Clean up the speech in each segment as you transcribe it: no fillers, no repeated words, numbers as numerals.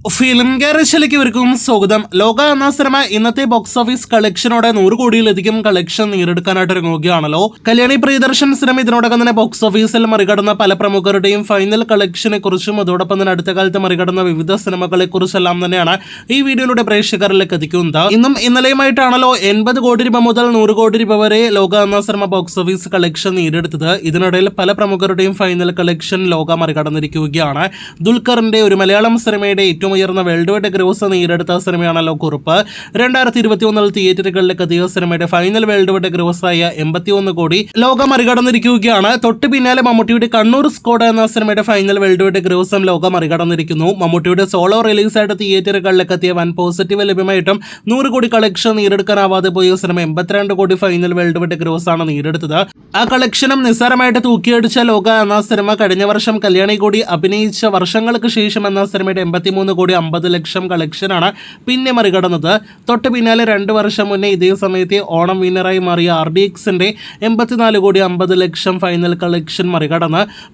Film ഗാരേജിലേക്ക് ഇവർക്കും സ്വാഗതം. ലോക എന്ന സിനിമ ഇന്നത്തെ ബോക്സ് ഓഫീസ് കളക്ഷനോടെ 100 കോടിയിലധികം കളക്ഷൻ നേടിയെടുക്കാനായിട്ട് ഇറങ്ങുകയാണല്ലോ. കല്യാണി പ്രിയദർശൻ സിനിമ ഇതിനോടകം തന്നെ ബോക്സ് ഓഫീസിൽ മറികടന്ന പല പ്രമുഖരുടെയും ഫൈനൽ കളക്ഷനെ കുറിച്ചും അതോടൊപ്പം തന്നെ അടുത്ത കാലത്ത് മറികടന്ന വിവിധ സിനിമകളെ കുറിച്ചെല്ലാം തന്നെയാണ് ഈ വീഡിയോയിലൂടെ പ്രേക്ഷകരിലേക്ക് എത്തിക്കുന്നത്. ഇന്നും ഇന്നലെയുമായിട്ടാണല്ലോ 80 കോടി രൂപ മുതൽ 100 കോടി രൂപ വരെ ലോക എന്ന സിനിമ ബോക്സ് ഓഫീസ് കളക്ഷൻ നേടിയെടുത്തത്. ഇതിനിടയിൽ പല പ്രമുഖരുടെയും ഫൈനൽ കളക്ഷൻ ലോക മറികടന്നിരിക്കുകയാണ്. ദുൽഖറിന്റെ ഒരു മലയാളം സിനിമയുടെ ഏറ്റവും ഉയർന്ന വേൾഡ് വൈഡ് ഗ്രോസ് നേടിയെടുത്ത സിനിമയാണല്ലോ കുറുപ്പ്. 2021 തിയേറ്ററുകളിലേക്ക് എത്തിയ സിനിമയുടെ ഫൈനൽ വേൾഡ് വൈഡ് ഗ്രോസ് ആയ 81 കോടി ലോകം മറികടന്നിരിക്കുകയാണ്. തൊട്ട് പിന്നാലെ മമ്മൂട്ടിയുടെ കണ്ണൂർ സ്ക്വാഡ് എന്ന സിനിമയുടെ ഫൈനൽ വേൾഡ് വൈഡ് ഗ്രോസും ലോകം മറികടന്നിരിക്കുന്നു. മമ്മൂട്ടിയുടെ സോളോ റിലീസായിട്ട് തിയേറ്ററുകളിലേക്ക് എത്തിയ വൻ പോസിറ്റീവ് ലഭ്യമായിട്ടും 100 കോടി കളക്ഷൻ നേടിയെടുക്കാനാവാതെ പോയ സിനിമ 82 കോടി ഫൈനൽ വേൾഡ് വൈഡ് ഗ്രോസ് ആണ് നേടിയെടുത്തത്. ആ കളക്ഷനും നിസ്സാരമായിട്ട് തൂക്കിയടിച്ച ലോക എന്ന സിനിമ കഴിഞ്ഞ വർഷം കല്യാണി കൂടി അഭിനയിച്ച വർഷങ്ങൾക്ക് ശേഷം എന്ന സിനിമയുടെ 83 കോടി 50 ലക്ഷം കളക്ഷനാണ് പിന്നെ മറികടന്നത്. തൊട്ട് പിന്നാലെ 2 വർഷം മുന്നേ ഇതേ സമയത്ത് ഓണം വിന്നറായി മാറിയ RDXന്റെ 84 കോടി 50 ലക്ഷം ഫൈനൽ കളക്ഷൻ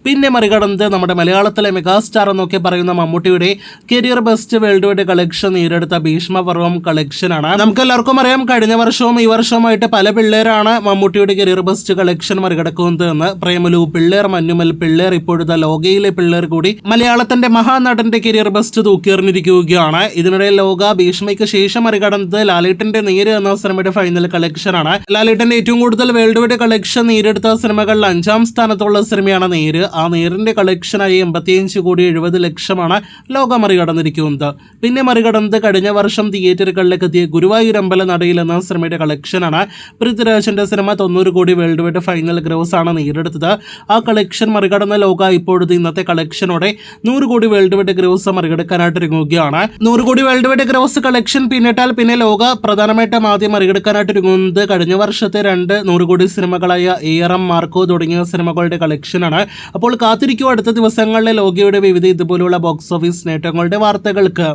പിന്നെ മറികടന്നത് നമ്മുടെ മലയാളത്തിലെ മെഗാസ്റ്റാർ എന്നൊക്കെ പറയുന്ന മമ്മൂട്ടിയുടെ career best world wide collection നേടിയെടുത്ത ഭീഷ്മപർവം കളക്ഷനാണ്. നമുക്ക് എല്ലാവർക്കും അറിയാം, കഴിഞ്ഞ വർഷവും ഈ വർഷവുമായിട്ട് പല പിള്ളേരാണ് മമ്മൂട്ടിയുടെ കരിയർ ബെസ്റ്റ് കളക്ഷൻ മറികടക്കുന്നത് എന്ന്. പ്രേമലു പിള്ളേർ, മഞ്ഞുമൽ പിള്ളേർ, ഇപ്പോഴത്തെ ലോകയിലെ പിള്ളേർ കൂടി മലയാളത്തിന്റെ മഹാനടന്റെ കരിയർ ബെസ്റ്റ് തൂക്കിയെറിഞ്ഞിരിക്കുകയാണ്. ഇതിനിടെ ലോക ഭീഷ്മയ്ക്ക് ശേഷം മറികടന്നത് ലാലേട്ടന്റെ നേര് എന്ന സിനിമയുടെ ഫൈനൽ കളക്ഷനാണ്. ലാലേട്ടന്റെ ഏറ്റവും കൂടുതൽ വേൾഡ് വൈഡ് കളക്ഷൻ നേടിയെടുത്ത സിനിമകളിൽ 5ാം സ്ഥാനത്തുള്ള സിനിമയാണ് നേര്. ആ നേരിന്റെ കളക്ഷനായി 85 കോടി 70 ലക്ഷമാണ് ലോക മറികടന്നിരിക്കുന്നത്. പിന്നെ മറികടന്നത് കഴിഞ്ഞ വർഷം തിയേറ്ററുകളിലേക്ക് എത്തിയ ഗുരുവായൂരമ്പല നടയിൽ എന്ന സിനിമയുടെ കളക്ഷനാണ്. പൃഥ്വിരാജിന്റെ സിനിമ 90 കോടി വേൾഡ് വൈഡ് ഫൈനൽ ഗ്രോസ് ആണ് നേടിയെടുത്തത്. ആ കളക്ഷൻ മറികടന്ന ലോക ഇപ്പോഴത്തെ ഇന്നത്തെ കളക്ഷനോടെ 100 കോടി വേൾഡ് വൈഡ് ഗ്രോസ് മറികടക്കാനായിട്ട് ഇറങ്ങുകയാണ്. 100 കോടി വേൾഡ് വൈഡ് ഗ്രോസ് കളക്ഷൻ പിന്നിട്ടാൽ പിന്നെ ലോക പ്രധാനമായിട്ടും ആദ്യം മറികടക്കാനായിട്ട് ഇറങ്ങുന്നത് കഴിഞ്ഞ വർഷത്തെ 2 100 കോടി സിനിമകളായ ARM, മാർക്കോ തുടങ്ങിയ സിനിമകളുടെ കളക്ഷനാണ്. അപ്പോൾ കാത്തിരിക്കും അടുത്ത ദിവസങ്ങളിലെ ലോകയുടെ വിവിധ ഇതുപോലുള്ള ബോക്സ് ഓഫീസ് നേട്ടങ്ങളുടെ വാർത്തകൾക്ക്.